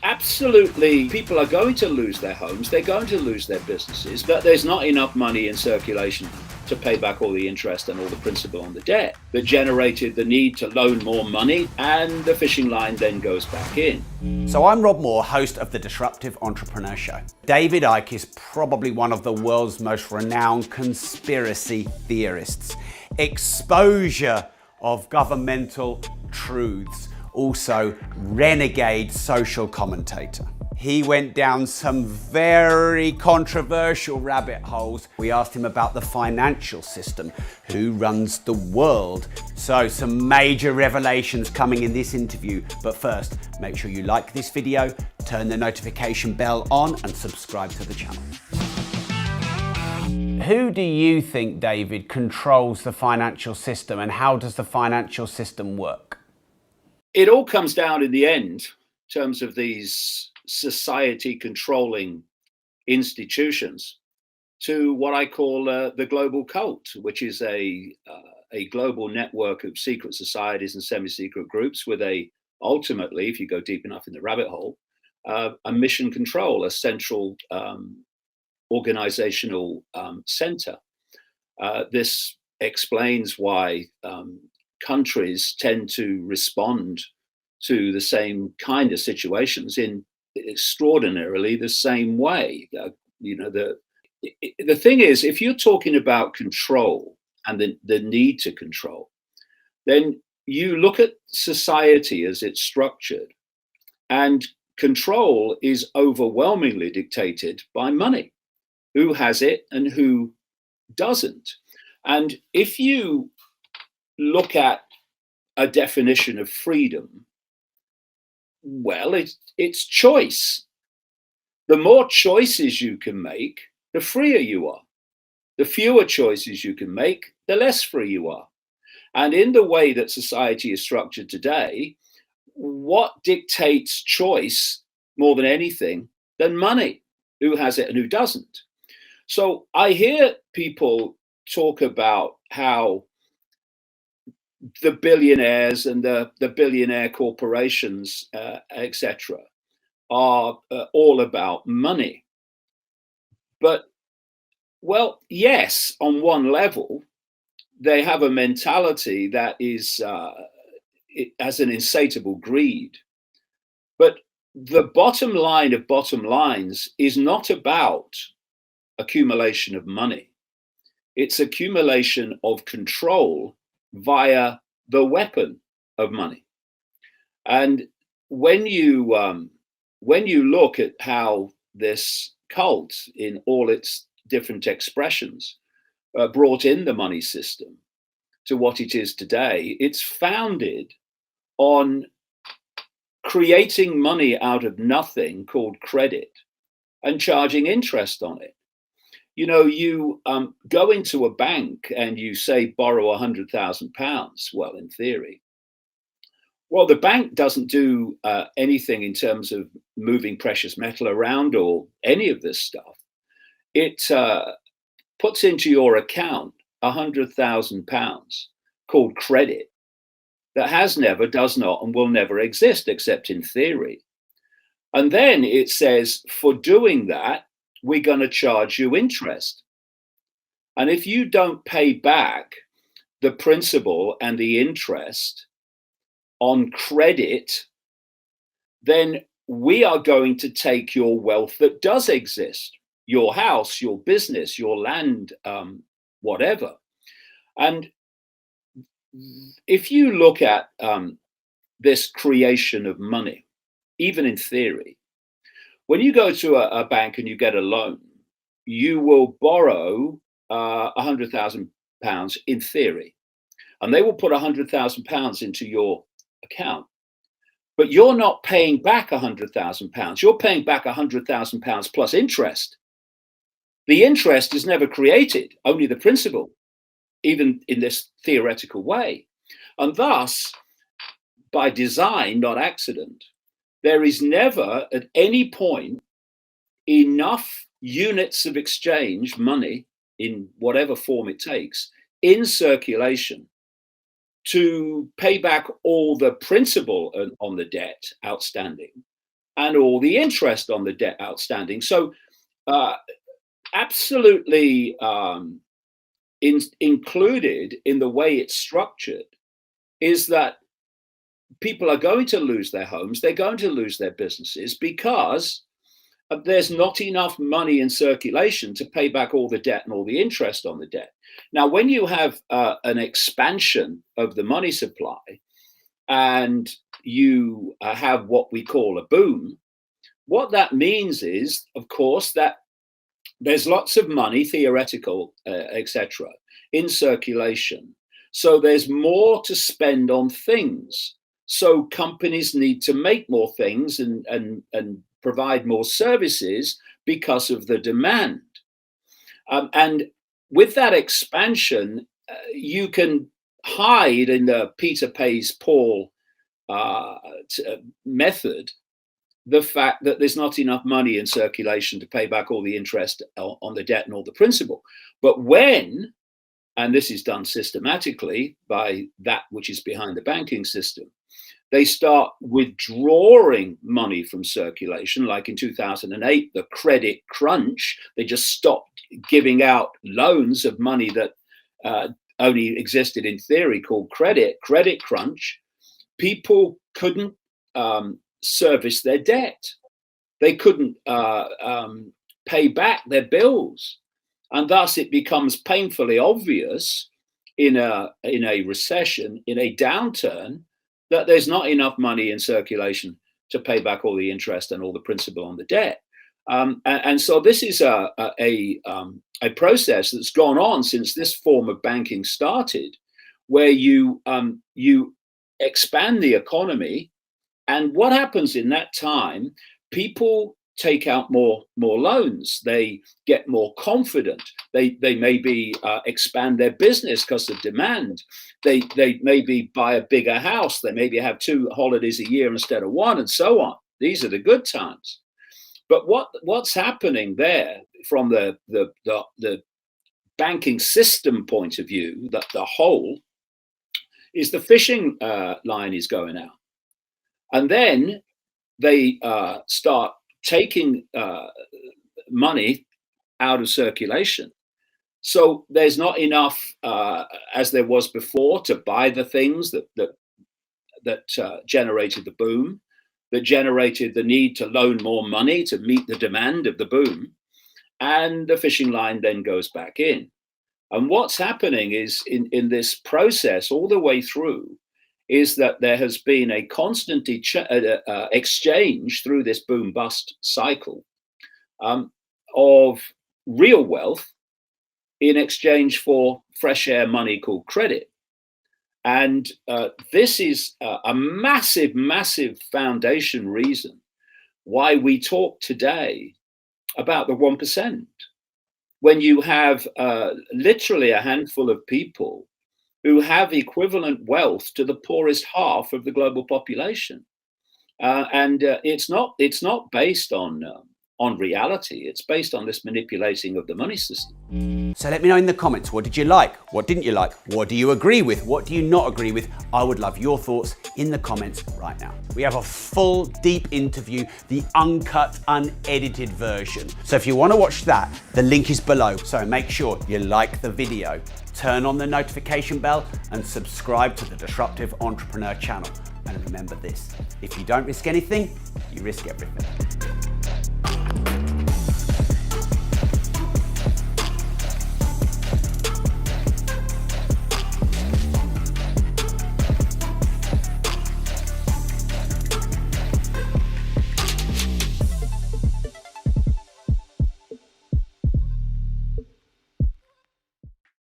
Absolutely, people are going to lose their homes, they're going to lose their businesses, but there's not enough money in circulation to pay back all the interest and all the principal on the debt that generated the need to loan more money, and the fishing line then goes back in. So I'm Rob Moore, host of the Disruptive Entrepreneur Show. David Icke is probably one of the world's most renowned conspiracy theorists. Exposure of governmental truths. Also, renegade social commentator. He went down some very controversial rabbit holes. We asked him about the financial system, who runs the world. So some major revelations coming in this interview. But first, make sure you like this video, turn the notification bell on and subscribe to the channel. Who do you think, David, controls the financial system, and how does the financial system work? It all comes down in the end, in terms of these society controlling institutions, to what I call the global cult, which is a global network of secret societies and semi-secret groups with ultimately, if you go deep enough in the rabbit hole, a mission control, a central organizational center. This explains why countries tend to respond to the same kind of situations in extraordinarily the same way. The thing is, if you're talking about control and the need to control, then you look at society as it's structured, and control is overwhelmingly dictated by money. Who has it and who doesn't? And if you look at a definition of freedom, well, it's choice. The more choices you can make, the freer you are. The fewer choices you can make, the less free you are. And in the way that society is structured today, what dictates choice more than anything than money? Who has it and who doesn't? So I hear people talk about how the billionaires and the billionaire corporations, etc., are all about money. But, well, yes, on one level, they have a mentality that is it has an insatiable greed. But the bottom line of bottom lines is not about accumulation of money. It's accumulation of control via the weapon of money. And when you look at how this cult, in all its different expressions, brought in the money system to what it is today, it's founded on creating money out of nothing called credit and charging interest on it. You know, you go into a bank and you say, borrow £100,000. Well, in theory, well, the bank doesn't do anything in terms of moving precious metal around or any of this stuff. It puts into your account £100,000 called credit that has never, does not, and will never exist except in theory. And then it says, for doing that, we're going to charge you interest. And if you don't pay back the principal and the interest on credit, then we are going to take your wealth that does exist, your house, your business, your land, whatever. And if you look at this creation of money, even in theory, when you go to a bank and you get a loan, you will borrow £100,000 in theory, and they will put £100,000 into your account. But you're not paying back £100,000. You're paying back £100,000 plus interest. The interest is never created, only the principal, even in this theoretical way. And thus, by design, not accident, there is never at any point enough units of exchange, money, in whatever form it takes, in circulation to pay back all the principal on the debt outstanding, and all the interest on the debt outstanding. So absolutely included in the way it's structured is that people are going to lose their homes, they're going to lose their businesses because there's not enough money in circulation to pay back all the debt and all the interest on the debt. Now, when you have an expansion of the money supply and you have what we call a boom, what that means is, of course, that there's lots of money, theoretical, etc., in circulation. So there's more to spend on things. So companies need to make more things and provide more services because of the demand. And with that expansion, you can hide in the Peter pays Paul method the fact that there's not enough money in circulation to pay back all the interest on the debt and all the principal. But when, and this is done systematically by that which is behind the banking system, they start withdrawing money from circulation, like in 2008, the credit crunch. They just stopped giving out loans of money that only existed in theory, called credit crunch. People couldn't service their debt. They couldn't pay back their bills. And thus it becomes painfully obvious in a recession, in a downturn, that there's not enough money in circulation to pay back all the interest and all the principal on the debt. And so this is a process that's gone on since this form of banking started, where you expand the economy. And what happens in that time, people take out more loans. They get more confident. They maybe expand their business because of demand. They maybe buy a bigger house. They maybe have 2 holidays a year instead of 1, and so on. These are the good times. But what's happening there from the banking system point of view, that the whole, is the fishing line is going out. And then they start taking money out of circulation. So there's not enough, as there was before, to buy the things that generated the boom, that generated the need to loan more money to meet the demand of the boom. And the fishing line then goes back in. And what's happening is in this process all the way through is that there has been a constant exchange through this boom bust cycle of real wealth in exchange for fresh air money called credit. And this is a massive, massive foundation reason why we talk today about the 1%. When you have literally a handful of people who have equivalent wealth to the poorest half of the global population. And it's not based on reality. It's based on this manipulating of the money system. So let me know in the comments, what did you like? What didn't you like? What do you agree with? What do you not agree with? I would love your thoughts in the comments right now. We have a full, deep interview, the uncut, unedited version. So if you want to watch that, the link is below. So make sure you like the video, turn on the notification bell, and subscribe to the Disruptive Entrepreneur channel. And remember this, if you don't risk anything, you risk everything.